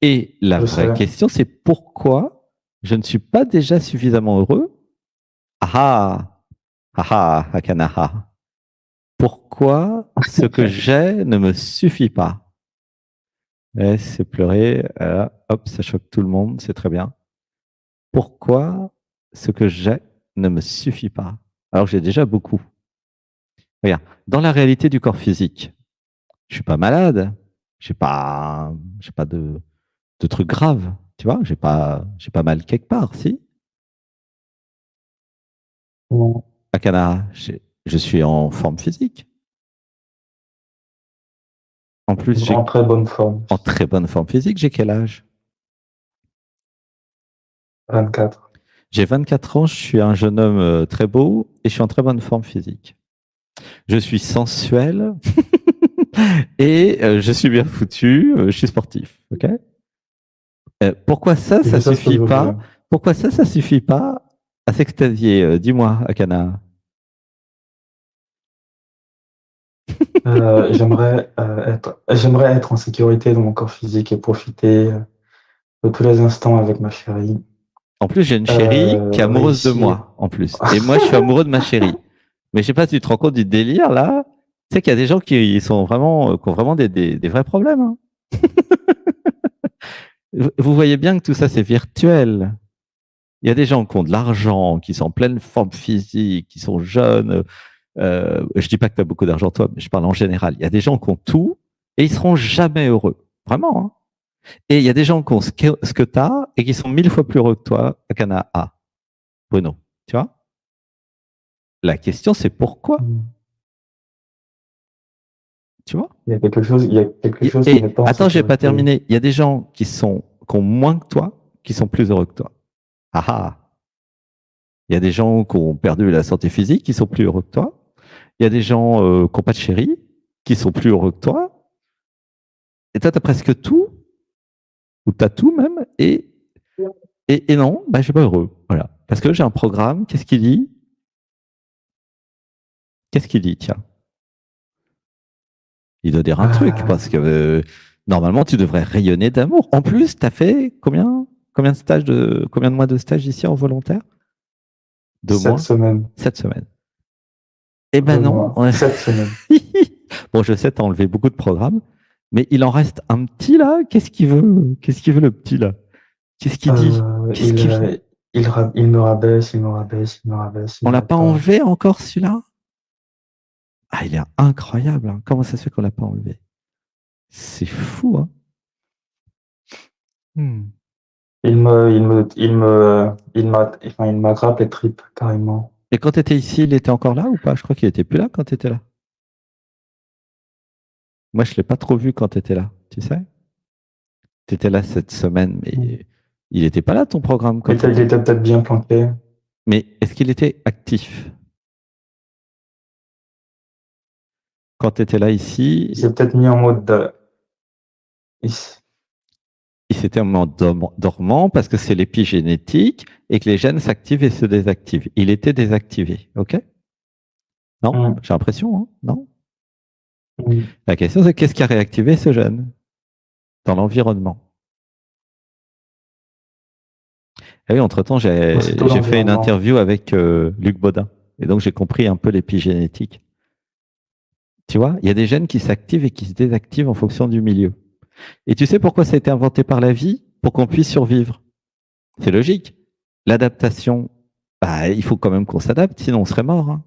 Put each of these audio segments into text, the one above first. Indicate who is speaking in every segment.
Speaker 1: Et la
Speaker 2: Je
Speaker 1: vraie
Speaker 2: sais.
Speaker 1: question, c'est pourquoi je ne suis pas déjà suffisamment heureux? Ah ah, Akanaha. Pourquoi ce que j'ai ne me suffit pas? C'est pleurer, hop, ça choque tout le monde, c'est très bien. Pourquoi ce que j'ai ne me suffit pas? Alors que j'ai déjà beaucoup. Regarde, dans la réalité du corps physique, je suis pas malade, j'ai pas de trucs graves, tu vois, j'ai pas mal quelque part, si.
Speaker 2: Non.
Speaker 1: Akana, je suis en forme physique. En plus, j'ai
Speaker 2: En très bonne forme.
Speaker 1: en très bonne forme physique, j'ai quel âge?
Speaker 2: 24.
Speaker 1: J'ai 24 ans, je suis un jeune homme très beau et je suis en très bonne forme physique. Je suis sensuel et je suis bien foutu, je suis sportif. Ok. Pourquoi ça,
Speaker 2: C'est
Speaker 1: ça
Speaker 2: ça ce que
Speaker 1: suffit
Speaker 2: je veux
Speaker 1: pas?
Speaker 2: faire.
Speaker 1: Pourquoi ça suffit pas à s'extasier? Dis-moi, Akana.
Speaker 2: J'aimerais être en sécurité dans mon corps physique et profiter de tous les instants avec ma chérie.
Speaker 1: En plus, j'ai une chérie qui est amoureuse de
Speaker 2: Réussir.
Speaker 1: moi, en plus. Et moi, je suis amoureux de ma chérie. Mais je sais pas si tu te rends compte du délire, là. Tu sais qu'il y a des gens qui sont vraiment, qui ont vraiment des vrais problèmes, hein. Vous voyez bien que tout ça, c'est virtuel. Il y a des gens qui ont de l'argent, qui sont en pleine forme physique, qui sont jeunes. Je dis pas que tu as beaucoup d'argent, toi, mais je parle en général. Il y a des gens qui ont tout et ils seront jamais heureux. Vraiment, hein. Et il y a des gens qui ont ce que tu as et qui sont 1000 fois plus heureux que toi, Akana A. Bruno. Tu vois? La question, c'est pourquoi? Tu vois?
Speaker 2: Il y a quelque chose qui n'est
Speaker 1: Et
Speaker 2: pas en
Speaker 1: attends, j'ai pas
Speaker 2: sécurité.
Speaker 1: terminé. Il y a des gens qui ont moins que toi, qui sont plus heureux que toi. Ah ah. Il y a des gens qui ont perdu la santé physique, qui sont plus heureux que toi. Il y a des gens qui n'ont pas de chérie, qui sont plus heureux que toi. Et toi, tu as presque tout, ou tu as tout même, et non, bah, je suis pas heureux. Voilà. Parce que j'ai un programme, qu'est-ce qu'il dit? Qu'est-ce qu'il dit, tiens? Il doit dire un truc,
Speaker 2: Euh,
Speaker 1: parce que normalement, tu devrais rayonner d'amour. En plus, tu as fait combien de stages combien de mois de stage ici en volontaire? 2 mois?
Speaker 2: 7 semaines.
Speaker 1: 7 semaines. Eh ben
Speaker 2: deux
Speaker 1: non.
Speaker 2: mois. 7 semaines.
Speaker 1: Bon, je sais, tu as enlevé beaucoup de programmes, mais il en reste un petit là. Qu'est-ce qu'il veut? Qu'est-ce qu'il veut, le petit là? Qu'est-ce qu'il dit?
Speaker 2: Euh,
Speaker 1: Qu'est-ce
Speaker 2: il,
Speaker 1: qu'il fait?
Speaker 2: il me rabaisse, il me rabaisse, il me rabaisse, il
Speaker 1: On l'a
Speaker 2: n'arrête
Speaker 1: pas
Speaker 2: pas.
Speaker 1: enlevé encore celui-là? Ah, il est incroyable, hein. Comment ça se fait qu'on l'a pas enlevé? C'est fou, hein. Hmm.
Speaker 2: Il m'attrape les tripes, carrément.
Speaker 1: Et quand tu étais ici, il était encore là ou pas? Je crois qu'il était plus là quand tu étais là. Moi, je l'ai pas trop vu quand tu étais là, tu sais? Tu étais là cette semaine, mais il n'était pas là ton programme quand tu
Speaker 2: Il
Speaker 1: étais.
Speaker 2: était peut-être bien planqué.
Speaker 1: Mais est-ce qu'il était actif? Quand tu étais là
Speaker 2: Il
Speaker 1: ici,
Speaker 2: s'est peut-être mis en mode. Il-
Speaker 1: il s'était en mode dormant parce que c'est l'épigénétique et que les gènes s'activent et se désactivent. Il était désactivé, ok? Non?
Speaker 2: Hmm,
Speaker 1: J'ai l'impression, hein? Non?
Speaker 2: hmm.
Speaker 1: La question, c'est qu'est-ce qui a réactivé ce gène dans l'environnement? Et oui, entre-temps,
Speaker 2: C'est tout
Speaker 1: j'ai fait une
Speaker 2: l'environnement.
Speaker 1: interview avec Luc Baudin. Et donc, j'ai compris un peu l'épigénétique. Tu vois, il y a des gènes qui s'activent et qui se désactivent en fonction du milieu. Et tu sais pourquoi ça a été inventé par la vie? Pour qu'on puisse survivre. C'est logique. L'adaptation, bah, il faut quand même qu'on s'adapte, sinon on serait mort, hein.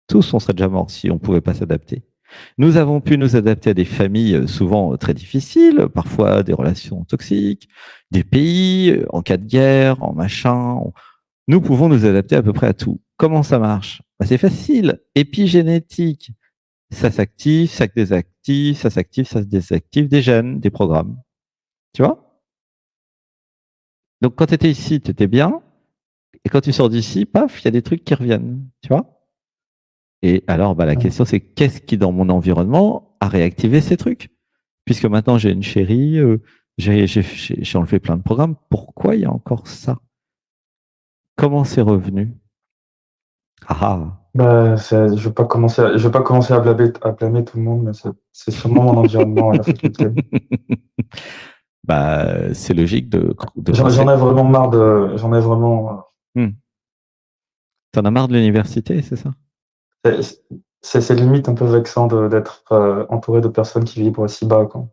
Speaker 1: Tous, on serait déjà morts si on ne pouvait pas s'adapter. Nous avons pu nous adapter à des familles souvent très difficiles, parfois des relations toxiques, des pays en cas de guerre, en machin. Nous pouvons nous adapter à peu près à tout. Comment ça marche? Bah, c'est facile. Épigénétique. Ça s'active, ça se désactive, ça s'active, ça se désactive, des gènes, des programmes. Tu vois? Donc quand tu étais ici, tu étais bien. Et quand tu sors d'ici, paf, il y a des trucs qui reviennent. Tu vois? Et alors, bah, la
Speaker 2: Hmm.
Speaker 1: question, c'est qu'est-ce qui, dans mon environnement, a réactivé ces trucs? Puisque maintenant, j'ai une chérie, j'ai enlevé plein de programmes. Pourquoi il y a encore ça? Comment c'est revenu? Ah ah.
Speaker 2: Bah, je vais pas commencer à blâmer tout le monde, mais c'est sûrement mon environnement et la faculté.
Speaker 1: Bah, c'est logique de
Speaker 2: J'en
Speaker 1: penser.
Speaker 2: ai vraiment marre de, j'en ai vraiment,
Speaker 1: T'en as marre de l'université, c'est ça?
Speaker 2: c'est c'est limite un peu vexant d'être entouré de personnes qui vibrent aussi bas, quoi.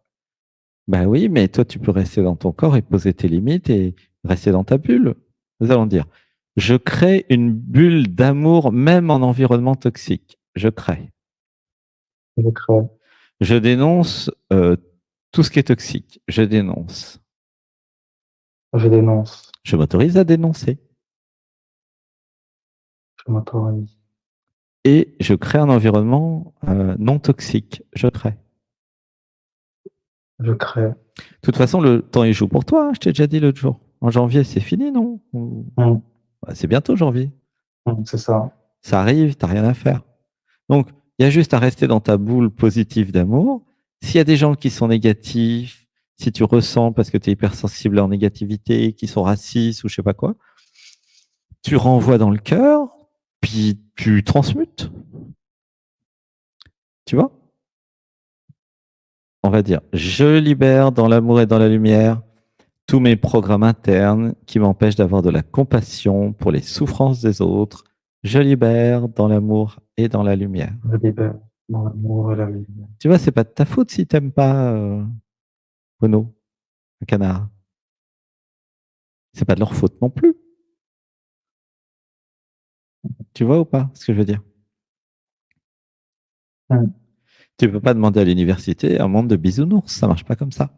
Speaker 1: Bah oui, mais toi, tu peux rester dans ton corps et poser tes limites et rester dans ta bulle. Nous allons dire, je crée une bulle d'amour même en environnement toxique. Je crée.
Speaker 2: Je crée,
Speaker 1: Je dénonce tout ce qui est toxique. Je dénonce.
Speaker 2: je dénonce,
Speaker 1: Je m'autorise à dénoncer.
Speaker 2: je m'autorise,
Speaker 1: Et je crée un environnement non toxique. Je crée.
Speaker 2: je crée.
Speaker 1: De toute façon, le temps, il joue pour toi, hein, je t'ai déjà dit l'autre jour. En janvier, c'est fini, non?
Speaker 2: Hum,
Speaker 1: Bah, c'est bientôt janvier.
Speaker 2: c'est ça.
Speaker 1: Ça arrive, t'as rien à faire. Donc, il y a juste à rester dans ta boule positive d'amour. S'il y a des gens qui sont négatifs, si tu ressens parce que tu es hypersensible en négativité, qui sont racistes ou je sais pas quoi, tu renvoies dans le cœur, puis tu transmutes. Tu vois? On va dire, je libère dans l'amour et dans la lumière tous mes programmes internes qui m'empêchent d'avoir de la compassion pour les souffrances des autres. Je libère dans l'amour et dans la lumière.
Speaker 2: Je libère dans l'amour et la lumière.
Speaker 1: Tu vois, c'est pas de ta faute si t'aimes pas Renaud, un canard. C'est pas de leur faute non plus. Tu vois ou pas ce que je veux dire?
Speaker 2: Hum,
Speaker 1: Tu peux pas demander à l'université un monde de bisounours, ça marche pas comme ça.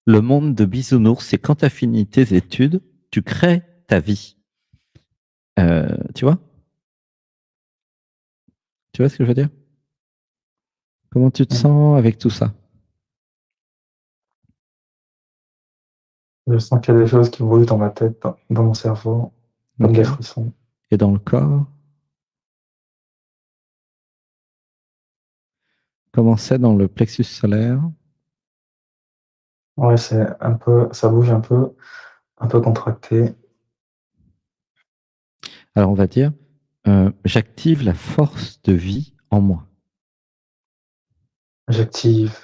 Speaker 1: Le monde de bisounours, c'est quand tu as fini tes études, tu crées ta vie. Tu vois? Tu vois ce que je veux dire? Comment tu te
Speaker 2: hum.
Speaker 1: sens avec tout ça?
Speaker 2: Je sens qu'il y a des choses qui bougent dans ma tête, dans mon cerveau, comme
Speaker 1: Ok.
Speaker 2: des frissons.
Speaker 1: Et dans le corps? Comment c'est dans le plexus solaire?
Speaker 2: Ouais, c'est un peu, ça bouge un peu contracté.
Speaker 1: Alors on va dire, j'active la force de vie en moi.
Speaker 2: J'active,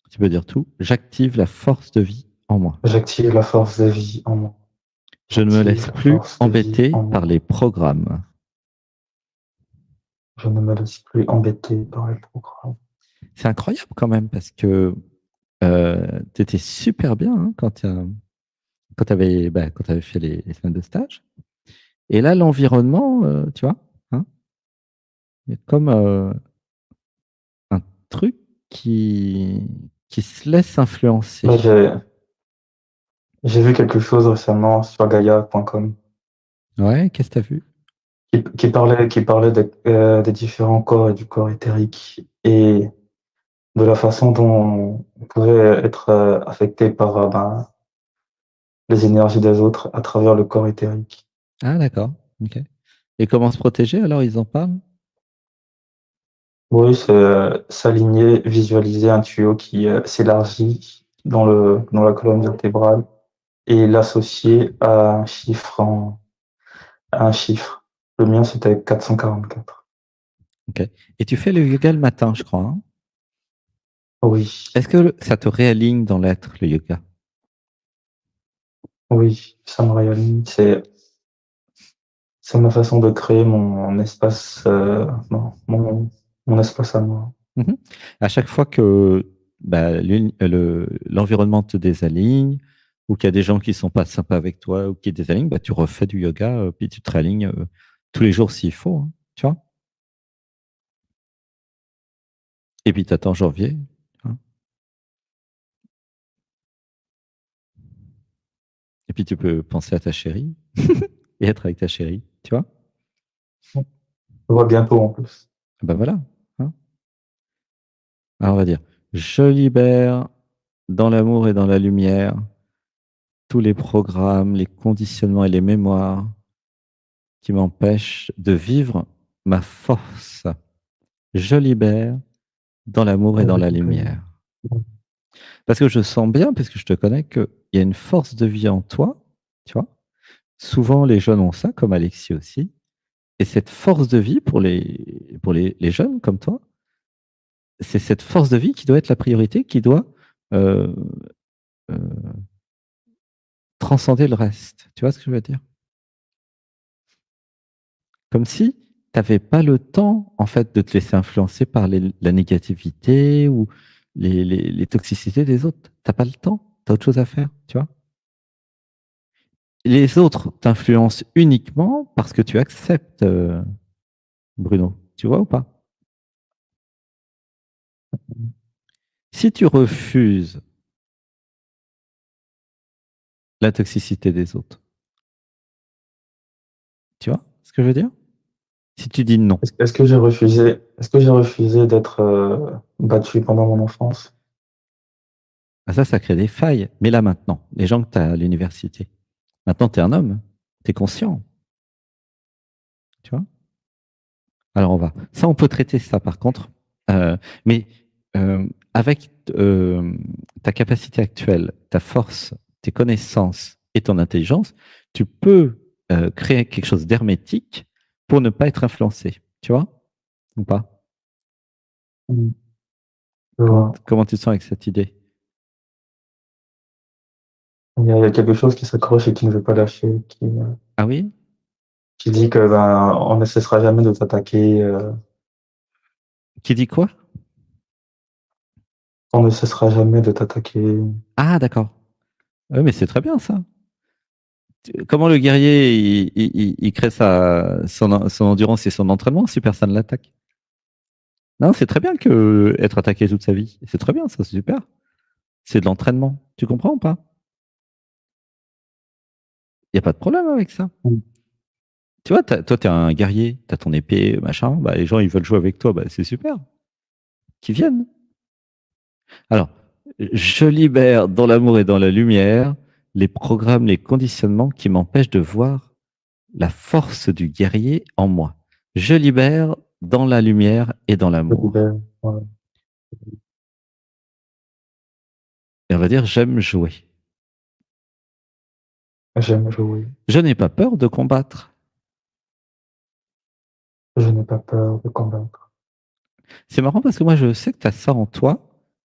Speaker 1: Tu peux dire tout. J'active la force de vie en moi.
Speaker 2: j'active la force de vie en moi.
Speaker 1: Je ne me
Speaker 2: J'active
Speaker 1: laisse
Speaker 2: la
Speaker 1: plus
Speaker 2: force de vie
Speaker 1: embêter
Speaker 2: en
Speaker 1: par
Speaker 2: moi.
Speaker 1: les programmes.
Speaker 2: Je ne me laisse plus embêter par les programmes.
Speaker 1: C'est incroyable quand même parce que tu étais super bien hein, quand tu avais, quand t'avais fait les semaines de stage. Et là, l'environnement, tu vois, hein, il y a comme un truc qui se laisse influencer.
Speaker 2: Là, j'ai vu quelque chose récemment sur Gaia.com
Speaker 1: Ouais, qu'est-ce que tu as vu?
Speaker 2: qui parlait des différents corps et du corps éthérique et de la façon dont on pouvait être affecté par les énergies des autres à travers le corps éthérique.
Speaker 1: Ah, d'accord. Ok. Et comment se protéger alors, ils en parlent?
Speaker 2: Oui, c'est s'aligner, visualiser un tuyau qui s'élargit dans la colonne vertébrale et l'associer à un chiffre à un chiffre. Le mien, c'était 444.
Speaker 1: Ok. Et tu fais le yoga le matin, je crois, hein?
Speaker 2: Oui,
Speaker 1: Est-ce que ça te réaligne dans l'être, le yoga?
Speaker 2: oui, ça me réaligne. C'est ma façon de créer mon espace, mon espace à moi.
Speaker 1: Mhm. À chaque fois que l'environnement te désaligne, ou qu'il y a des gens qui sont pas sympas avec toi, ou qui désalignent, bah, tu refais du yoga, puis tu te réalignes tous les jours s'il faut, hein, tu vois? Et puis tu attends janvier, hein. Et puis tu peux penser à ta chérie et être avec ta chérie, tu vois?
Speaker 2: Je le vois bientôt en plus.
Speaker 1: Ben voilà, hein. Alors on va dire, je libère dans l'amour et dans la lumière tous les programmes, les conditionnements et les mémoires qui m'empêchent de vivre ma force. Je libère dans l'amour et dans la lumière. Parce que je sens bien, parce que je te connais, qu'il y a une force de vie en toi, tu vois. Souvent, les jeunes ont ça, comme Alexis aussi. Et cette force de vie pour les jeunes comme toi, c'est cette force de vie qui doit être la priorité, qui doit euh, euh, transcender le reste. Tu vois ce que je veux dire? Comme si tu n'avais pas le temps, en fait, de te laisser influencer par la négativité ou les toxicités des autres. Tu n'as pas le temps, tu as autre chose à faire, tu vois? Les autres t'influencent uniquement parce que tu acceptes, Bruno. Tu vois ou pas? Si tu refuses la toxicité des autres, tu vois ce que je veux dire? Si tu dis non,
Speaker 2: Est-ce que j'ai refusé d'être battu pendant mon enfance?
Speaker 1: bah ça crée des failles. Mais là maintenant, les gens que tu as à l'université, maintenant tu es un homme, tu es conscient, tu vois? Alors on va. Ça, on peut traiter ça par contre. Mais avec ta capacité actuelle, ta force, tes connaissances et ton intelligence, tu peux créer quelque chose d'hermétique pour ne pas être influencé. Tu vois? Ou pas?
Speaker 2: Mm. Je vois.
Speaker 1: Comment tu te sens avec cette idée?
Speaker 2: Il y a quelque chose qui s'accroche et qui ne veut pas lâcher,
Speaker 1: Ah oui?
Speaker 2: qui dit que ben, on ne cessera jamais de t'attaquer,
Speaker 1: Qui dit quoi?
Speaker 2: on ne cessera jamais de t'attaquer.
Speaker 1: Ah d'accord. Oui, mais c'est très bien ça. Comment le guerrier il crée son endurance et son entraînement si personne ne l'attaque? Non, c'est très bien que être attaqué toute sa vie. C'est très bien, ça, c'est super. C'est de l'entraînement. Tu comprends ou pas? Il n'y a pas de problème avec ça.
Speaker 2: Mm.
Speaker 1: Tu vois, toi, tu es un guerrier, tu as ton épée, machin. Bah, les gens, ils veulent jouer avec toi. Bah, c'est super. Qu'ils viennent. Alors, je libère dans l'amour et dans la lumière les programmes, les conditionnements qui m'empêchent de voir la force du guerrier en moi. Je libère dans la lumière et dans
Speaker 2: Je
Speaker 1: l'amour.
Speaker 2: libère, voilà.
Speaker 1: Et on va dire, j'aime jouer.
Speaker 2: J'aime jouer.
Speaker 1: Je n'ai pas peur de combattre.
Speaker 2: Je n'ai pas peur de combattre.
Speaker 1: C'est marrant parce que moi, je sais que tu as ça en toi.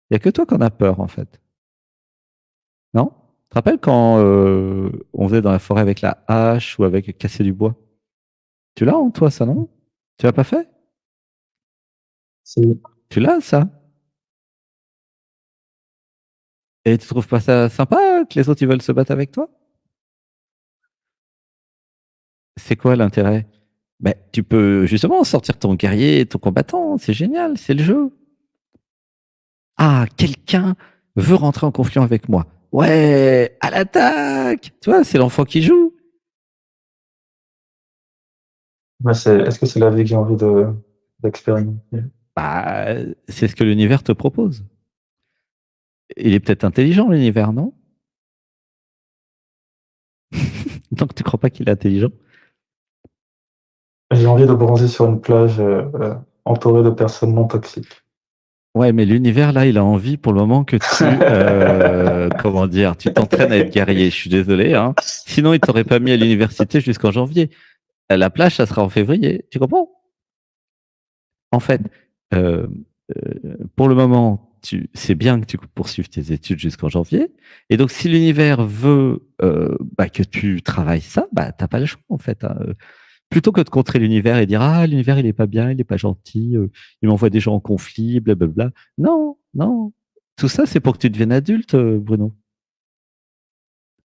Speaker 1: Il n'y a que toi qui en as peur, en fait. Non? Tu te rappelles quand on faisait dans la forêt avec la hache ou avec casser du bois? Tu l'as en toi, ça, non? Tu l'as pas fait?
Speaker 2: Si,
Speaker 1: Tu l'as, ça? Et tu trouves pas ça sympa que les autres, ils veulent se battre avec toi? C'est quoi l'intérêt? Ben, tu peux justement sortir ton guerrier, ton combattant. C'est génial, c'est le jeu. Ah, quelqu'un veut rentrer en conflit avec moi. Ouais, à l'attaque! Tu vois, c'est l'enfant qui joue.
Speaker 2: mais est-ce que c'est la vie que j'ai envie d'expérimenter?
Speaker 1: Bah, c'est ce que l'univers te propose. Il est peut-être intelligent, l'univers, non? Donc, tu crois pas qu'il est intelligent?
Speaker 2: J'ai envie de bronzer sur une plage entourée de personnes non toxiques.
Speaker 1: Ouais, mais l'univers, là, il a envie pour le moment que comment dire, tu t'entraînes à être guerrier. Je suis désolé, hein. Sinon, il t'aurait pas mis à l'université jusqu'en janvier. La plage, ça sera en février. Tu comprends? En fait, euh, pour le moment, c'est bien que tu poursuives tes études jusqu'en janvier. Et donc, si l'univers veut bah, que tu travailles ça, bah, t'as pas le choix, en fait, hein. Plutôt que de contrer l'univers et dire ah l'univers il est pas bien, il est pas gentil, il m'envoie des gens en conflit, blablabla. Non, non. Tout ça c'est pour que tu deviennes adulte, Bruno.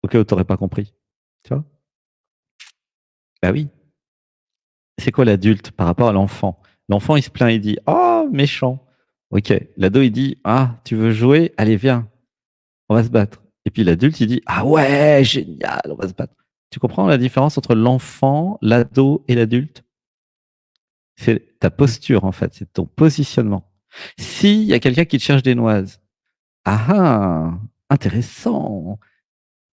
Speaker 1: Ok, tu n'aurais pas compris. Tu vois? Bah oui. C'est quoi l'adulte par rapport à l'enfant? L'enfant il se plaint, il dit ah méchant. Ok. L'ado il dit ah tu veux jouer? Allez viens, on va se battre. Et puis l'adulte il dit ah ouais génial, on va se battre. Tu comprends la différence entre l'enfant, l'ado et l'adulte? C'est ta posture, en fait, c'est ton positionnement. S'il y a quelqu'un qui te cherche des noises, ah ah, intéressant.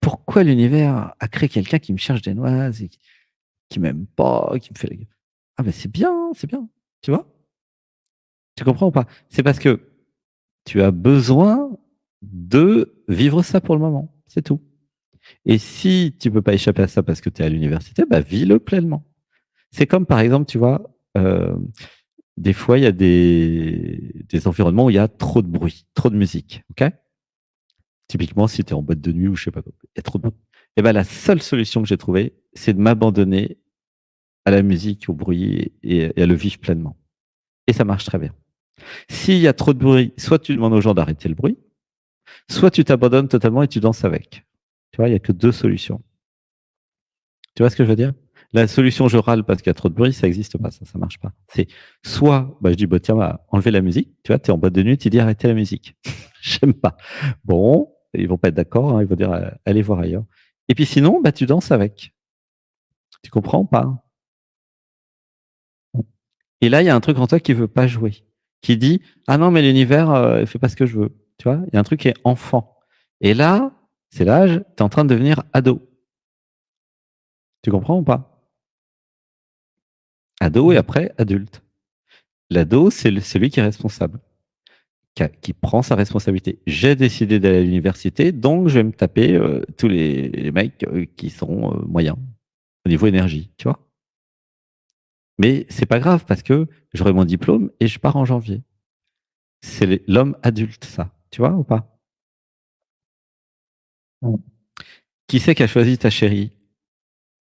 Speaker 1: Pourquoi l'univers a créé quelqu'un qui me cherche des noises et qui m'aime pas, qui me fait la gueule? Ah ben c'est bien, c'est bien. Tu vois? Tu comprends ou pas? C'est parce que tu as besoin de vivre ça pour le moment. C'est tout. Et si tu peux pas échapper à ça parce que tu es à l'université, bah vis-le pleinement. C'est comme par exemple, tu vois, des fois, il y a des environnements où il y a trop de bruit, trop de musique. Ok. Typiquement, si tu es en boîte de nuit ou je sais pas quoi, il y a trop de bruit. Et ben, la seule solution que j'ai trouvée, c'est de m'abandonner à la musique, au bruit et à le vivre pleinement. Et ça marche très bien. S'il y a trop de bruit, soit tu demandes aux gens d'arrêter le bruit, soit tu t'abandonnes totalement et tu danses avec. Tu vois, il n'y a que deux solutions. Tu vois ce que je veux dire? La solution je râle parce qu'il y a trop de bruit, ça n'existe pas, ça marche pas. C'est soit, bah, je dis, bah, tiens, bah, enlever la musique. Tu vois, tu es en boîte de nuit, tu dis arrêtez la musique. J'aime pas. Bon, ils vont pas être d'accord, hein, ils vont dire allez voir ailleurs. Et puis sinon, bah, tu danses avec. Tu comprends ou pas? Et là, il y a un truc en toi qui veut pas jouer, qui dit ah non, mais l'univers, il fait pas ce que je veux. Tu vois, il y a un truc qui est enfant. Et là, c'est l'âge, tu es en train de devenir ado. Tu comprends ou pas? Ado et après adulte. L'ado, c'est celui qui est responsable, qui prend sa responsabilité. J'ai décidé d'aller à l'université, donc je vais me taper tous les mecs qui sont moyens au niveau énergie, tu vois. Mais c'est pas grave parce que j'aurai mon diplôme et je pars en janvier. C'est l'homme adulte, ça. Tu vois ou pas?
Speaker 2: Mm.
Speaker 1: Qui c'est qui a choisi ta chérie?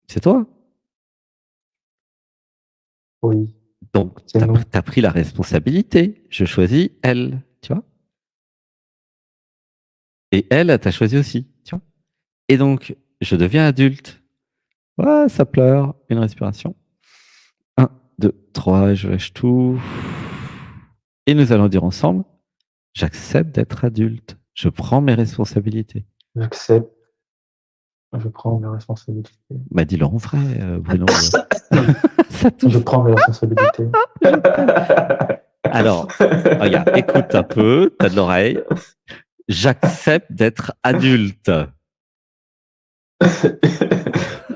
Speaker 1: C'est toi.
Speaker 2: Oui,
Speaker 1: Donc,
Speaker 2: c'est
Speaker 1: tu
Speaker 2: nous.
Speaker 1: as pris la responsabilité. Je choisis elle, tu vois. Et elle t'a choisi aussi, tu vois. Et donc, je deviens adulte. Ouais, ça pleure. Une respiration. 1, 2, 3, je lâche tout. Et nous allons dire ensemble, j'accepte d'être adulte. Je prends mes responsabilités.
Speaker 2: J'accepte, je prends mes responsabilités.
Speaker 1: Bah, dis-le en vrai, Bruno. Ça
Speaker 2: Je
Speaker 1: tousse.
Speaker 2: prends mes responsabilités.
Speaker 1: Je t'aime. Alors, regarde, écoute un peu, t'as de l'oreille. J'accepte d'être adulte.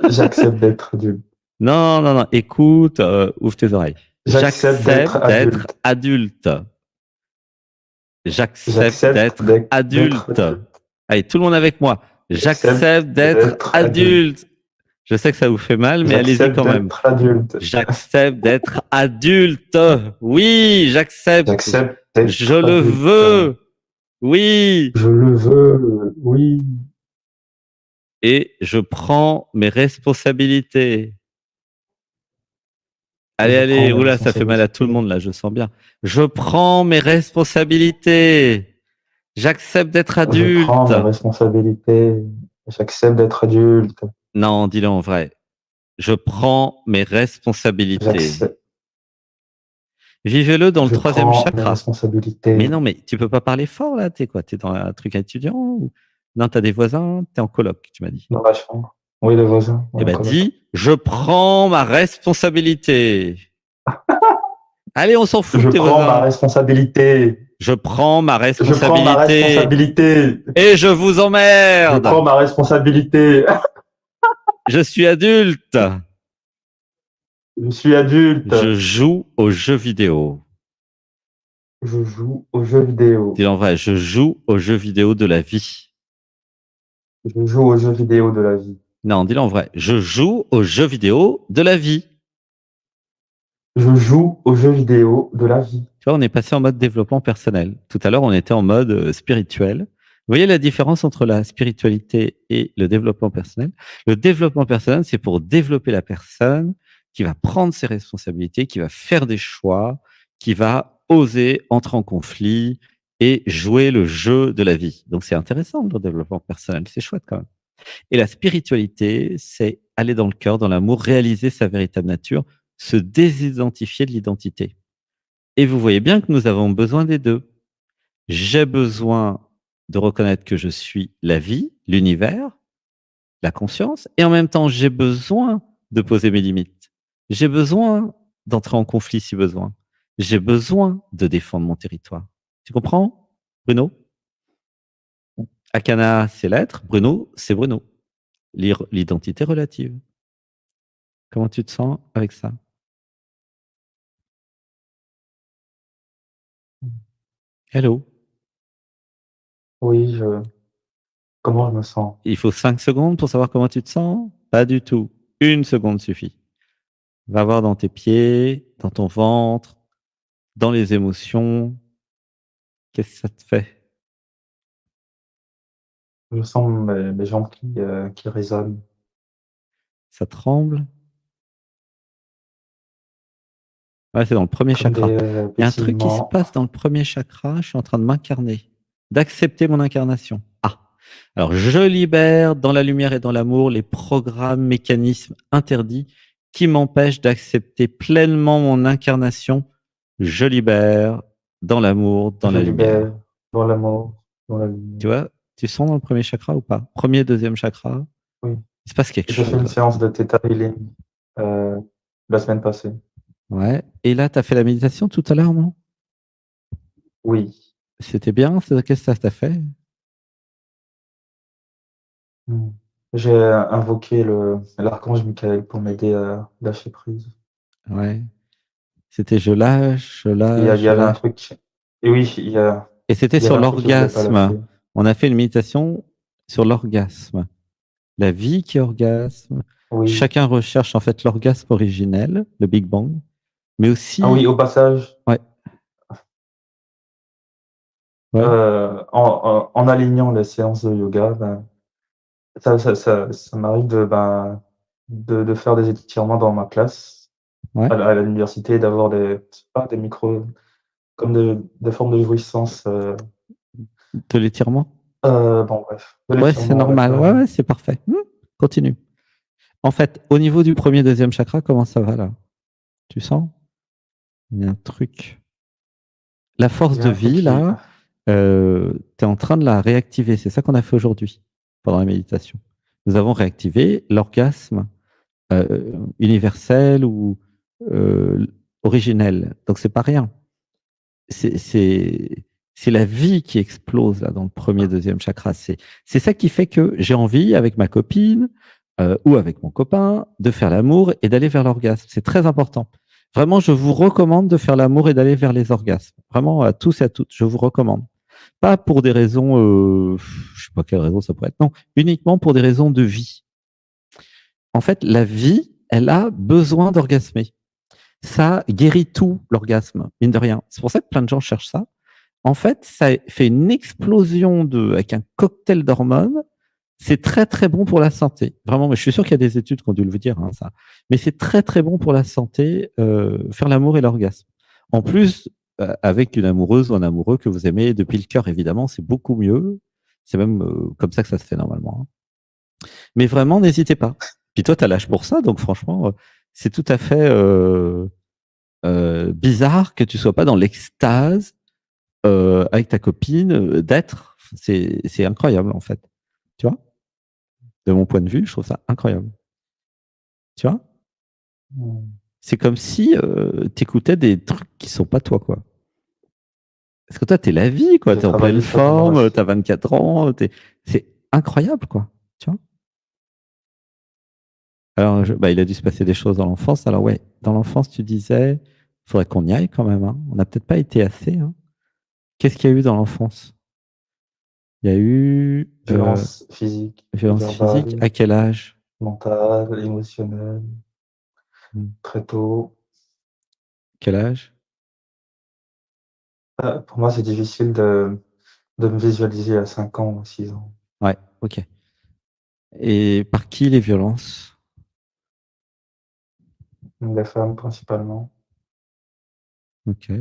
Speaker 2: J'accepte d'être adulte.
Speaker 1: Non, non, non, écoute, ouvre tes oreilles.
Speaker 2: J'accepte d'être
Speaker 1: J'accepte d'être
Speaker 2: adulte.
Speaker 1: adulte. J'accepte
Speaker 2: J'accepte
Speaker 1: d'être
Speaker 2: d'être
Speaker 1: adulte.
Speaker 2: adulte.
Speaker 1: Allez, tout le monde avec moi.
Speaker 2: J'accepte
Speaker 1: J'accepte d'être
Speaker 2: d'être adulte.
Speaker 1: adulte. Je sais que ça vous fait mal, mais allez-y
Speaker 2: J'accepte
Speaker 1: quand même.
Speaker 2: d'être adulte.
Speaker 1: J'accepte d'être adulte. Oui, j'accepte.
Speaker 2: J'accepte
Speaker 1: Je
Speaker 2: d'être
Speaker 1: le
Speaker 2: adulte.
Speaker 1: veux. Oui.
Speaker 2: Je le veux. Oui.
Speaker 1: Et je prends mes responsabilités. Allez,
Speaker 2: Je prends
Speaker 1: allez,
Speaker 2: mes
Speaker 1: oula, ça fait mal à tout le
Speaker 2: responsabilités.
Speaker 1: monde là, je sens bien. Je prends mes responsabilités. J'accepte d'être
Speaker 2: Je prends
Speaker 1: adulte.
Speaker 2: mes responsabilités. J'accepte d'être adulte.
Speaker 1: Non, dis-le en vrai. Je prends mes responsabilités.
Speaker 2: J'accepte.
Speaker 1: Vivez-le dans le
Speaker 2: Je
Speaker 1: troisième
Speaker 2: prends mes
Speaker 1: chakra. Mais
Speaker 2: responsabilités.
Speaker 1: non, mais tu peux pas parler fort là. T'es quoi? T'es dans un truc étudiant ou... Non, t'as des voisins. T'es en coloc, tu m'as dit.
Speaker 2: Dans la chambre. Oui, le voisin.
Speaker 1: Eh
Speaker 2: Oui, en
Speaker 1: ben,
Speaker 2: coloc.
Speaker 1: dis, je prends ma responsabilité. Allez, on s'en fout
Speaker 2: Je
Speaker 1: de tes
Speaker 2: prends ma
Speaker 1: voisins.
Speaker 2: responsabilité.
Speaker 1: Je prends ma
Speaker 2: Je prends ma
Speaker 1: responsabilité
Speaker 2: responsabilité.
Speaker 1: et je vous
Speaker 2: Je prends
Speaker 1: emmerde.
Speaker 2: ma responsabilité.
Speaker 1: Je suis adulte.
Speaker 2: Je suis adulte.
Speaker 1: Je joue aux jeux vidéo.
Speaker 2: Je joue aux jeux vidéo.
Speaker 1: Dis en vrai, je joue aux jeux vidéo de la vie.
Speaker 2: Je joue aux jeux vidéo de la vie.
Speaker 1: Non, dis-le en vrai. Je joue aux jeux vidéo de la vie.
Speaker 2: Je joue aux jeux vidéo de la vie.
Speaker 1: Tu vois, on est passé en mode développement personnel. Tout à l'heure, on était en mode spirituel. Vous voyez la différence entre la spiritualité et le développement personnel? Le développement personnel, c'est pour développer la personne qui va prendre ses responsabilités, qui va faire des choix, qui va oser entrer en conflit et jouer le jeu de la vie. Donc, c'est intéressant le développement personnel. C'est chouette quand même. Et la spiritualité, c'est aller dans le cœur, dans l'amour, réaliser sa véritable nature, se désidentifier de l'identité. Et vous voyez bien que nous avons besoin des deux. J'ai besoin de reconnaître que je suis la vie, l'univers, la conscience, et en même temps, j'ai besoin de poser mes limites. J'ai besoin d'entrer en conflit si besoin. J'ai besoin de défendre mon territoire. Tu comprends, Bruno? Akana, c'est l'être. Bruno, c'est Bruno. L'identité relative. Comment tu te sens avec ça? Hello.
Speaker 2: Oui, comment je me sens?
Speaker 1: Il faut 5 secondes pour savoir comment tu te sens? Pas du tout. 1 seconde suffit. Va voir dans tes pieds, dans ton ventre, Dans les émotions, qu'est-ce que ça te fait?
Speaker 2: Je sens mes jambes qui résonnent
Speaker 1: Ça tremble? Ouais, c'est dans le premier
Speaker 2: comme
Speaker 1: chakra.
Speaker 2: des
Speaker 1: Il y a un truc qui se
Speaker 2: pétillements.
Speaker 1: passe dans le premier chakra, je suis en train de m'incarner, d'accepter mon incarnation. Ah, alors je libère dans la lumière et dans l'amour les programmes, mécanismes interdits qui m'empêchent d'accepter pleinement mon incarnation. Je libère dans l'amour, dans
Speaker 2: Je
Speaker 1: la lumière.
Speaker 2: libère dans l'amour, dans la
Speaker 1: Tu
Speaker 2: lumière.
Speaker 1: vois, tu sens dans le premier chakra ou pas? Premier, deuxième chakra,
Speaker 2: Oui.
Speaker 1: il se passe quelque
Speaker 2: J'ai fait
Speaker 1: chose
Speaker 2: une
Speaker 1: là.
Speaker 2: séance de Theta Healing la semaine passée.
Speaker 1: Ouais. Et là, tu as fait la méditation tout à l'heure, non?
Speaker 2: Oui.
Speaker 1: C'était bien? Qu'est-ce que ça t'a fait?
Speaker 2: Mmh. J'ai invoqué l'archange Michael pour m'aider à lâcher prise.
Speaker 1: Ouais. C'était je lâche, je
Speaker 2: Il
Speaker 1: lâche,
Speaker 2: y
Speaker 1: je
Speaker 2: avait un
Speaker 1: lâche.
Speaker 2: truc et oui,
Speaker 1: Et c'était
Speaker 2: il y
Speaker 1: sur
Speaker 2: avait un truc que je voulais pas
Speaker 1: l'orgasme.
Speaker 2: lâcher.
Speaker 1: On a fait une méditation sur l'orgasme. La vie qui orgasme.
Speaker 2: Oui.
Speaker 1: Chacun recherche en fait l'orgasme originel, le Big Bang, mais
Speaker 2: Ah oui,
Speaker 1: aussi,
Speaker 2: au passage,
Speaker 1: ouais, ouais,
Speaker 2: en alignant les séances de yoga, ben, ça m'arrive de faire des étirements dans ma classe
Speaker 1: ouais,
Speaker 2: à l'université et d'avoir je sais pas, des micros comme des formes de jouissance,
Speaker 1: de l'étirement.
Speaker 2: bon bref, de
Speaker 1: Ouais, c'est
Speaker 2: l'étirement avec
Speaker 1: normal.
Speaker 2: la
Speaker 1: Ouais, ouais, c'est parfait. Continue. En fait, au niveau du premier, deuxième chakra, comment ça va là? Tu sens? Il y a un truc. La
Speaker 2: il
Speaker 1: force
Speaker 2: y a
Speaker 1: de
Speaker 2: un truc
Speaker 1: vie,
Speaker 2: qui
Speaker 1: là, tu es en train de la réactiver. C'est ça qu'on a fait aujourd'hui pendant la méditation. Nous avons réactivé l'orgasme universel ou euh, originel. Donc, c'est pas rien. C'est c'est- c'est la vie qui explose là, dans le premier, deuxième chakra. C'est ça qui fait que j'ai envie, avec ma copine ou avec mon copain, de faire l'amour et d'aller vers l'orgasme. C'est très important. Vraiment, je vous recommande de faire l'amour et d'aller vers les orgasmes. Vraiment, à tous et à toutes, je vous recommande. Pas pour des raisons, je sais pas quelle raison ça pourrait être, non, uniquement pour des raisons de vie. En fait, la vie, elle a besoin d'orgasmer. Ça guérit tout, l'orgasme, mine de rien. C'est pour ça que plein de gens cherchent ça. En fait, ça fait une explosion avec un cocktail d'hormones. C'est très très bon pour la santé. Vraiment, mais je suis sûr qu'il y a des études qui ont dû le dire, hein, ça. Mais c'est très très bon pour la santé, faire l'amour et l'orgasme. En plus, avec une amoureuse ou un amoureux que vous aimez depuis le cœur, évidemment, c'est beaucoup mieux. C'est même comme ça que ça se fait normalement, hein. Mais vraiment, n'hésitez pas. Puis toi, tu as l'âge pour ça, donc franchement, c'est tout à fait bizarre que tu sois pas dans l'extase avec ta copine, d'être. C'est incroyable, en fait. Tu vois? De mon point de vue, je trouve ça incroyable. Tu vois?
Speaker 2: mmh,
Speaker 1: C'est comme si tu écoutais des trucs qui sont pas toi, quoi. Parce que toi, t'es la vie, quoi.
Speaker 2: j'ai
Speaker 1: T'es en pleine
Speaker 2: travaillé sur moi
Speaker 1: forme,
Speaker 2: aussi.
Speaker 1: t'as 24 ans, c'est incroyable, quoi. Tu vois? Alors, bah, il a dû se passer des choses dans l'enfance. Alors, ouais, dans l'enfance, tu disais, il faudrait qu'on y aille quand même, hein. On n'a peut-être pas été assez, hein. Qu'est-ce qu'il y a eu dans l'enfance? Il y a eu
Speaker 2: Violence physique,
Speaker 1: violence physique.
Speaker 2: verbale,
Speaker 1: À quel âge?
Speaker 2: mentale, émotionnelle,
Speaker 1: Hmm.
Speaker 2: très tôt.
Speaker 1: Quel âge?
Speaker 2: Pour moi, c'est difficile de me visualiser à 5 ans ou 6 ans.
Speaker 1: Ouais, ok. Et par qui les violences?
Speaker 2: Les femmes principalement.
Speaker 1: Ok.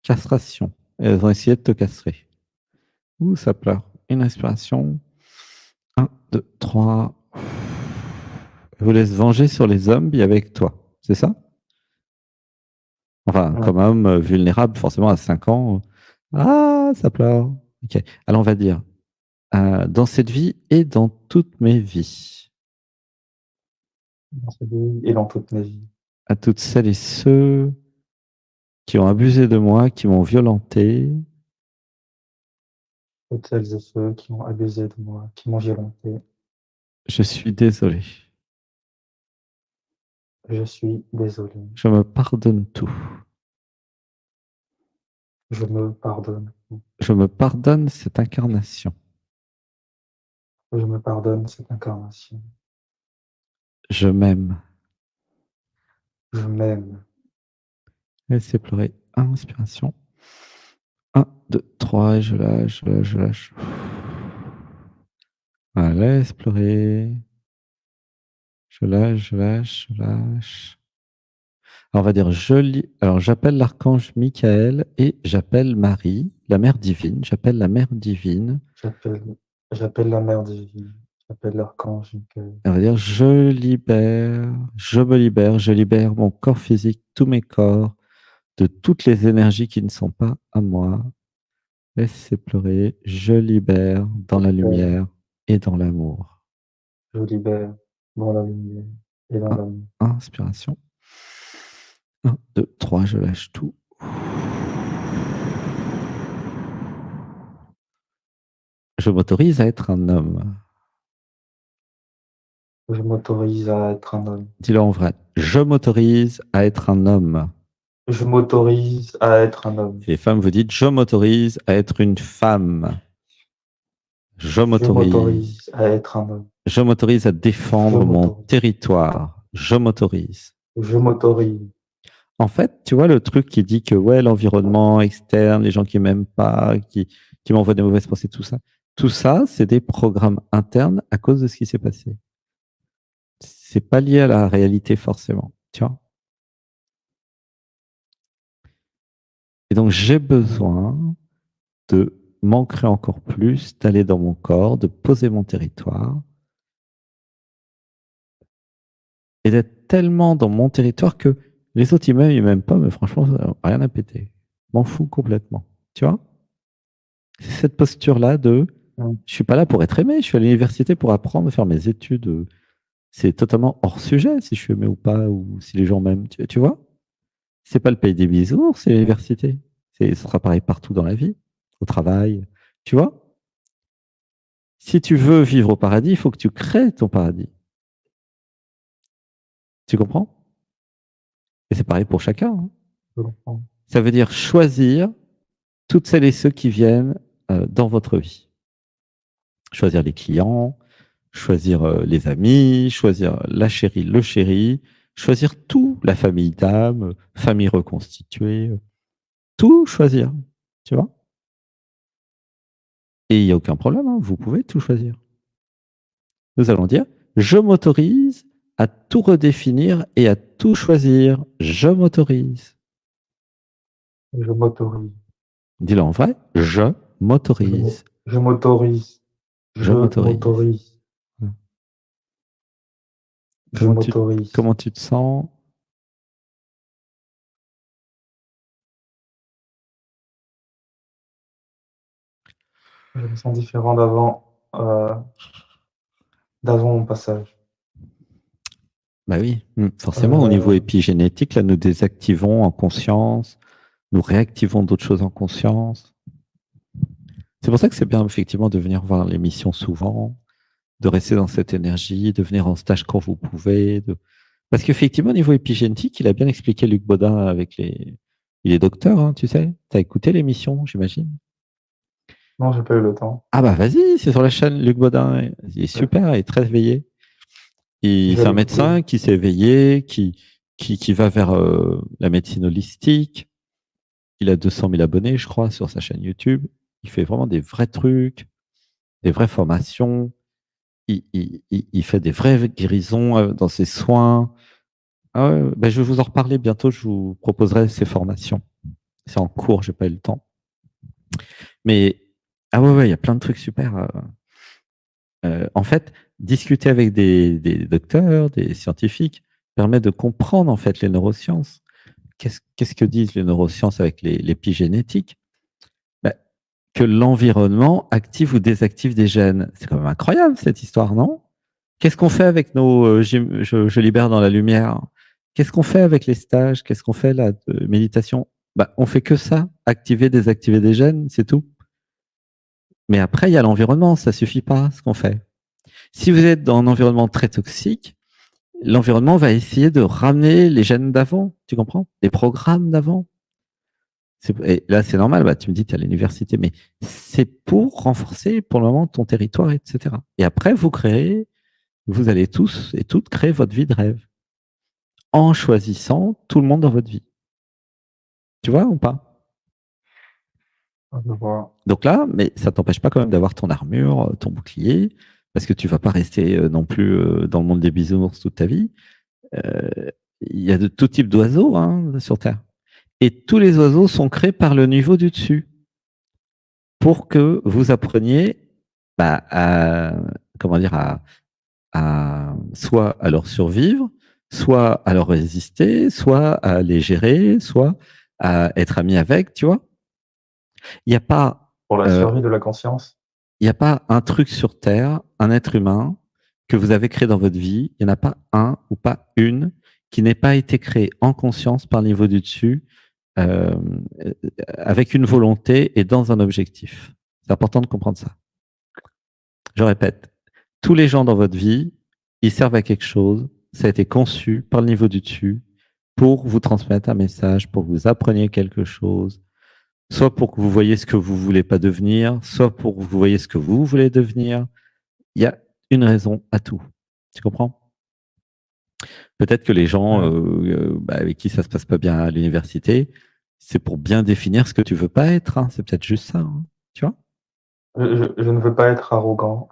Speaker 1: Castration. Elles ont essayé de te castrer. Ouh, ça pleure. Une respiration. Un, deux, trois. Je vous laisse venger sur les zombies avec toi. C'est ça? Enfin,
Speaker 2: Ouais.
Speaker 1: comme homme vulnérable, forcément à 5 ans. Ah, ça pleure. Ok. Alors, on va dire, dans cette vie et dans toutes mes vies,
Speaker 2: Dans cette vie et dans toute ma vie.
Speaker 1: à toutes celles et ceux qui ont abusé de moi, qui m'ont violenté,
Speaker 2: Toutes celles et ceux qui ont abusé de moi, qui m'ont violenté,
Speaker 1: je suis désolé.
Speaker 2: je suis désolé.
Speaker 1: Je me pardonne tout.
Speaker 2: Je me pardonne.
Speaker 1: Je me pardonne cette incarnation.
Speaker 2: Je me pardonne cette incarnation.
Speaker 1: Je m'aime.
Speaker 2: Je m'aime.
Speaker 1: Laissez pleurer. Inspiration. 1, 2, 3, je lâche, je lâche, je lâche. Voilà, laisse pleurer. Je lâche, je lâche, je lâche. Alors, on va dire, alors, j'appelle l'archange Michael et j'appelle Marie, la mère divine. J'appelle la mère divine.
Speaker 2: J'appelle j'appelle la mère divine, j'appelle l'archange Michael.
Speaker 1: On va dire, je je libère mon corps physique, tous mes corps, de toutes les énergies qui ne sont pas à moi. Laissez pleurer, je libère dans la lumière et dans l'amour.
Speaker 2: Je libère dans la lumière et dans l'amour.
Speaker 1: Inspiration. 1, 2, 3, je lâche tout. Je m'autorise à être un homme.
Speaker 2: Je m'autorise à être un homme.
Speaker 1: Dis-le en vrai. Je m'autorise à être un homme.
Speaker 2: Je m'autorise à être un homme.
Speaker 1: Et les femmes, vous dites, je m'autorise à être une femme. Je
Speaker 2: Je
Speaker 1: m'autorise.
Speaker 2: m'autorise à être un homme.
Speaker 1: Je m'autorise à
Speaker 2: Je
Speaker 1: défendre mon
Speaker 2: m'autorise.
Speaker 1: territoire. Je m'autorise.
Speaker 2: Je m'autorise.
Speaker 1: En fait, tu vois le truc qui dit que ouais, l'environnement externe, les gens qui m'aiment pas, qui m'envoient des mauvaises pensées, tout ça, c'est des programmes internes à cause de ce qui s'est passé. C'est pas lié à la réalité forcément, tu vois. Et donc j'ai besoin de m'ancrer encore plus, d'aller dans mon corps, de poser mon territoire et d'être tellement dans mon territoire que les autres ils m'aiment pas, mais franchement, rien à péter. M'en fous complètement, tu vois. C'est cette posture-là de je suis pas là pour être aimé, je suis à l'université pour apprendre, faire mes études. C'est totalement hors sujet si je suis aimé ou pas, ou si les gens m'aiment, tu vois. C'est pas le pays des bisounours, c'est l'université. Ce sera pareil partout dans la vie, au travail, tu vois. Si tu veux vivre au paradis, il faut que tu crées ton paradis. Tu comprends? Et c'est pareil pour chacun, hein.
Speaker 2: Je comprends.
Speaker 1: Ça veut dire choisir toutes celles et ceux qui viennent dans votre vie. Choisir les clients, choisir les amis, choisir la chérie, le chéri, choisir tout, la famille d'âme, famille reconstituée, tout choisir, tu vois. Et il n'y a aucun problème, hein, vous pouvez tout choisir. Nous allons dire, je m'autorise à tout redéfinir et à tout choisir. Je m'autorise.
Speaker 2: Je m'autorise.
Speaker 1: Dis-le en vrai, je m'autorise.
Speaker 2: Je m'autorise.
Speaker 1: Je
Speaker 2: Je
Speaker 1: m'autorise.
Speaker 2: m'autorise. Je m'autorise.
Speaker 1: Comment tu te sens?
Speaker 2: Je me sens différent d'avant mon passage.
Speaker 1: Bah oui, forcément, au niveau
Speaker 2: Euh,
Speaker 1: épigénétique, là, nous désactivons en conscience, nous réactivons d'autres choses en conscience. C'est pour ça que c'est bien, effectivement, de venir voir l'émission souvent, de rester dans cette énergie, de venir en stage quand vous pouvez. Parce qu'effectivement, au niveau épigénétique, il a bien expliqué Luc Baudin avec les. Il est docteur, hein, tu sais. Tu as écouté l'émission, j'imagine.
Speaker 2: non, j'ai pas eu le temps.
Speaker 1: Ah bah vas-y, c'est sur la chaîne Luc Baudin. Il est
Speaker 2: Ouais.
Speaker 1: super, il est très éveillé.
Speaker 2: Je
Speaker 1: C'est
Speaker 2: vais
Speaker 1: un
Speaker 2: l'écouter.
Speaker 1: médecin qui s'est éveillé, qui va vers la médecine holistique. Il a 200 000 abonnés, je crois, sur sa chaîne YouTube. Il fait vraiment des vrais trucs, des vraies formations. Il fait des vraies guérisons dans ses soins. Ah ouais, bah, je vais vous en reparler bientôt. Je vous proposerai ces formations. C'est en cours, j'ai pas eu le temps. Mais ah ouais, il y a plein de trucs super. En fait, discuter avec des docteurs, des scientifiques, permet de comprendre en fait les neurosciences. Qu'est-ce que disent les neurosciences avec l'épigénétique? Bah, que l'environnement active ou désactive des gènes. C'est quand même incroyable cette histoire, non? Qu'est-ce qu'on fait avec nos je libère dans la lumière? Qu'est-ce qu'on fait avec les stages? Qu'est-ce qu'on fait là de méditation? Bah, on fait que ça, activer, désactiver des gènes, c'est tout. Mais après, il y a l'environnement, ça suffit pas ce qu'on fait. Si vous êtes dans un environnement très toxique, l'environnement va essayer de ramener les gènes d'avant, tu comprends? Les programmes d'avant. Et là, c'est normal, bah, tu me dis, tu es à l'université, mais c'est pour renforcer pour le moment ton territoire, etc. Et après, vous allez tous et toutes créer votre vie de rêve en choisissant tout le monde dans votre vie. Tu vois ou pas?
Speaker 2: Je vois.
Speaker 1: Donc là, mais ça t'empêche pas quand même d'avoir ton armure, ton bouclier, parce que tu vas pas rester non plus dans le monde des bisounours toute ta vie. Euh, Il y a de tout type d'oiseaux hein, sur Terre. Et tous les oiseaux sont créés par le niveau du dessus pour que vous appreniez bah, comment dire, soit à leur survivre, soit à leur résister, soit à les gérer, soit à être ami avec, tu vois. Il n'y a pas,
Speaker 2: Pour la
Speaker 1: euh,
Speaker 2: survie de la conscience.
Speaker 1: il n'y a pas un truc sur Terre, un être humain que vous avez créé dans votre vie. Il n'y en a pas un ou pas une qui n'ait pas été créé en conscience par le niveau du dessus, euh, avec une volonté et dans un objectif. C'est important de comprendre ça. Je répète, tous les gens dans votre vie, ils servent à quelque chose. Ça a été conçu par le niveau du dessus pour vous transmettre un message, pour que vous appreniez quelque chose, soit pour que vous voyez ce que vous voulez pas devenir, soit pour que vous voyez ce que vous voulez devenir. Il y a une raison à tout. Tu comprends? Peut-être que les gens
Speaker 2: Mm.
Speaker 1: avec qui ça se passe pas bien à l'université, c'est pour bien définir ce que tu veux pas être. Hein. C'est peut-être juste ça. Hein. Tu vois?
Speaker 2: Je ne veux pas être arrogant.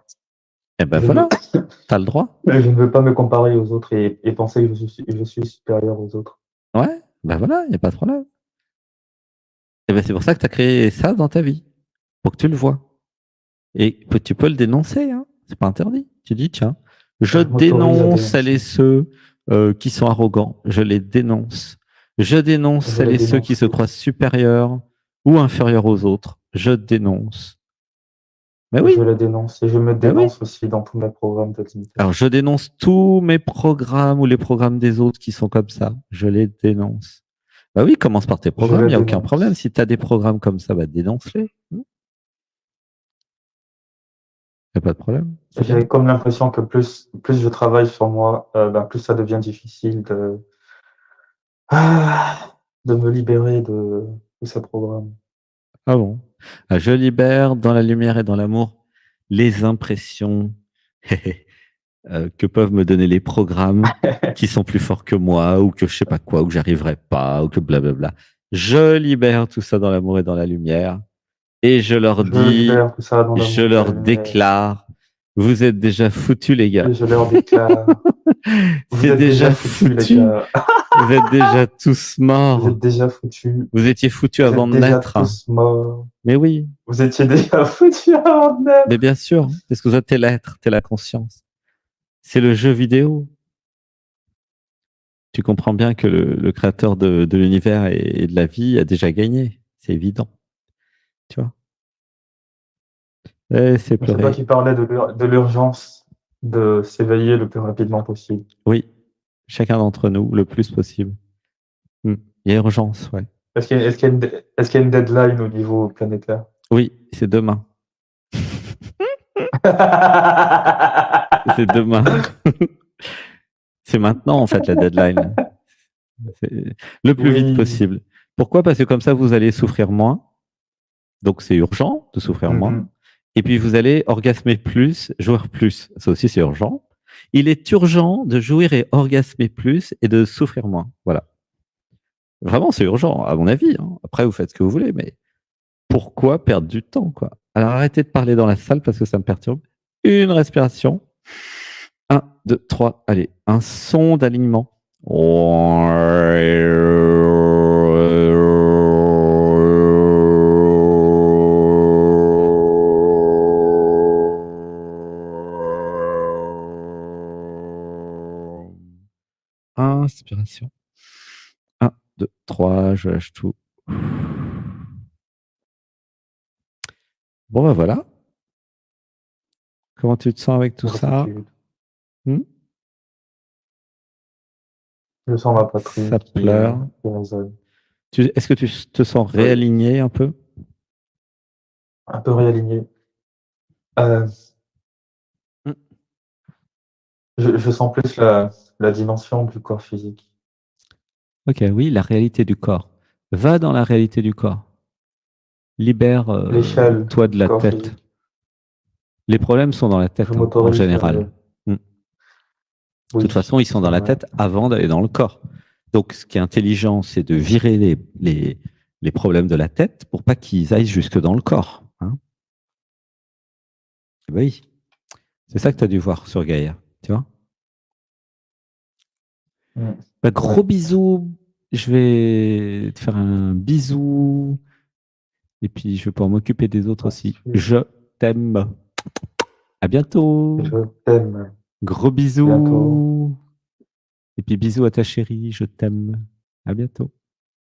Speaker 1: Eh ben
Speaker 2: Je ne,
Speaker 1: voilà, tu as le droit.
Speaker 2: je ne veux pas me comparer aux autres et penser que je suis supérieur aux autres.
Speaker 1: Ouais, ben voilà, il n'y a pas de problème. Et ben c'est pour ça que tu as créé ça dans ta vie, pour que tu le vois. Et tu peux le dénoncer, hein. C'est pas interdit. Tu dis, tiens, je
Speaker 2: Je m'autorise à
Speaker 1: dénonce celles et
Speaker 2: dénoncer.
Speaker 1: ceux qui sont arrogants. Je les dénonce. Je dénonce
Speaker 2: Je
Speaker 1: celles
Speaker 2: les
Speaker 1: et ceux qui
Speaker 2: dénonce
Speaker 1: se croient
Speaker 2: tous.
Speaker 1: supérieurs ou inférieurs aux autres. Je dénonce. Mais
Speaker 2: Je
Speaker 1: oui,
Speaker 2: les dénonce et je me
Speaker 1: mais oui.
Speaker 2: dénonce aussi dans tous mes programmes de
Speaker 1: Alors,
Speaker 2: limitation.
Speaker 1: je dénonce tous mes programmes ou les programmes des autres qui sont comme ça. Je les dénonce. Bah oui, commence par tes
Speaker 2: Je
Speaker 1: programmes, il
Speaker 2: les
Speaker 1: n'y a aucun problème.
Speaker 2: dénonce.
Speaker 1: Si tu as des programmes comme ça, bah dénonce-les. Il n'y a pas de problème. C'est bien.
Speaker 2: J'ai comme l'impression que plus je travaille sur moi, plus ça devient difficile de me libérer de tous ces programmes.
Speaker 1: Ah bon. Ah, je libère dans la lumière et dans l'amour les impressions que peuvent me donner les programmes qui sont plus forts que moi ou que je sais pas quoi, ou que j'arriverai pas, ou que blablabla. Je libère tout ça dans l'amour et dans la lumière et je leur
Speaker 2: Je
Speaker 1: dis,
Speaker 2: libère tout ça dans
Speaker 1: je
Speaker 2: l'amour et la
Speaker 1: leur
Speaker 2: lumière
Speaker 1: déclare, vous êtes déjà foutus les gars.
Speaker 2: et je leur déclare: «Vous
Speaker 1: C'est
Speaker 2: êtes déjà
Speaker 1: déjà
Speaker 2: foutus les
Speaker 1: foutu.
Speaker 2: gars,
Speaker 1: Vous êtes déjà tous
Speaker 2: vous êtes
Speaker 1: morts.
Speaker 2: déjà foutus,
Speaker 1: Vous étiez foutus
Speaker 2: vous
Speaker 1: avant
Speaker 2: êtes
Speaker 1: de
Speaker 2: déjà
Speaker 1: naître.
Speaker 2: tous morts,
Speaker 1: Mais oui,
Speaker 2: vous étiez déjà foutus avant de
Speaker 1: mais
Speaker 2: naître».
Speaker 1: bien sûr, parce que toi, t'es l'être, t'es la conscience. C'est le jeu vidéo. Tu comprends bien que le créateur de l'univers et de la vie a déjà gagné. C'est évident. Tu vois? Eh, c'est
Speaker 2: C'est toi
Speaker 1: pleurer.
Speaker 2: qui parlais de l'urgence de s'éveiller le plus rapidement possible.
Speaker 1: Oui, chacun d'entre nous, le plus possible. Hmm. Il y a urgence, ouais.
Speaker 2: Est-ce qu'il y a une deadline au niveau planétaire?
Speaker 1: Oui, c'est demain. C'est demain. C'est maintenant, en fait, la deadline. C'est le plus vite
Speaker 2: Oui.
Speaker 1: possible. Pourquoi? Parce que comme ça, vous allez souffrir moins. Donc, c'est urgent de souffrir moins.
Speaker 2: Mmh.
Speaker 1: Et puis, vous allez orgasmer plus, jouir plus. Ça aussi, c'est urgent. Il est urgent de jouir et orgasmer plus et de souffrir moins. Voilà. Vraiment, c'est urgent, à mon avis. Hein. Après, vous faites ce que vous voulez, mais pourquoi perdre du temps, quoi? Alors, arrêtez de parler dans la salle parce que ça me perturbe. Une respiration. Un, deux, trois. Allez, un son d'alignement. Inspiration. Un, deux, trois, je lâche tout. Bon, ben voilà. Comment tu te sens avec tout ça?
Speaker 2: Gratitude.
Speaker 1: Hmm.
Speaker 2: Je sens ma poitrine
Speaker 1: Ça pleure.
Speaker 2: qui résonne.
Speaker 1: Est-ce que tu te sens
Speaker 2: Oui,
Speaker 1: réaligné un peu?
Speaker 2: un peu réaligné. Heu,
Speaker 1: Hmm.
Speaker 2: je sens plus la dimension du corps physique.
Speaker 1: Ok, oui, la réalité du corps. Va dans la réalité du corps. Libère
Speaker 2: L'échelle
Speaker 1: toi de
Speaker 2: du
Speaker 1: la
Speaker 2: corps
Speaker 1: tête.
Speaker 2: physique.
Speaker 1: Les problèmes sont dans la
Speaker 2: Je
Speaker 1: tête, hein, en
Speaker 2: m'autorise
Speaker 1: général. Hmm. De toute
Speaker 2: oui,
Speaker 1: façon, ils sont
Speaker 2: c'est
Speaker 1: dans la
Speaker 2: vrai.
Speaker 1: tête avant d'aller dans le corps. Donc, ce qui est intelligent, c'est de virer les problèmes de la tête pour pas qu'ils aillent jusque dans le corps. Hein. Oui, c'est ça que tu as dû voir sur Gaïa, tu vois. Bah, gros
Speaker 2: Ouais.
Speaker 1: bisous. Je vais te faire un bisou. Et puis, je vais pouvoir m'occuper des autres aussi. Je t'aime. À bientôt.
Speaker 2: Je t'aime.
Speaker 1: Gros
Speaker 2: Bientôt.
Speaker 1: bisous. Et puis, bisous à ta chérie. Je t'aime. À bientôt.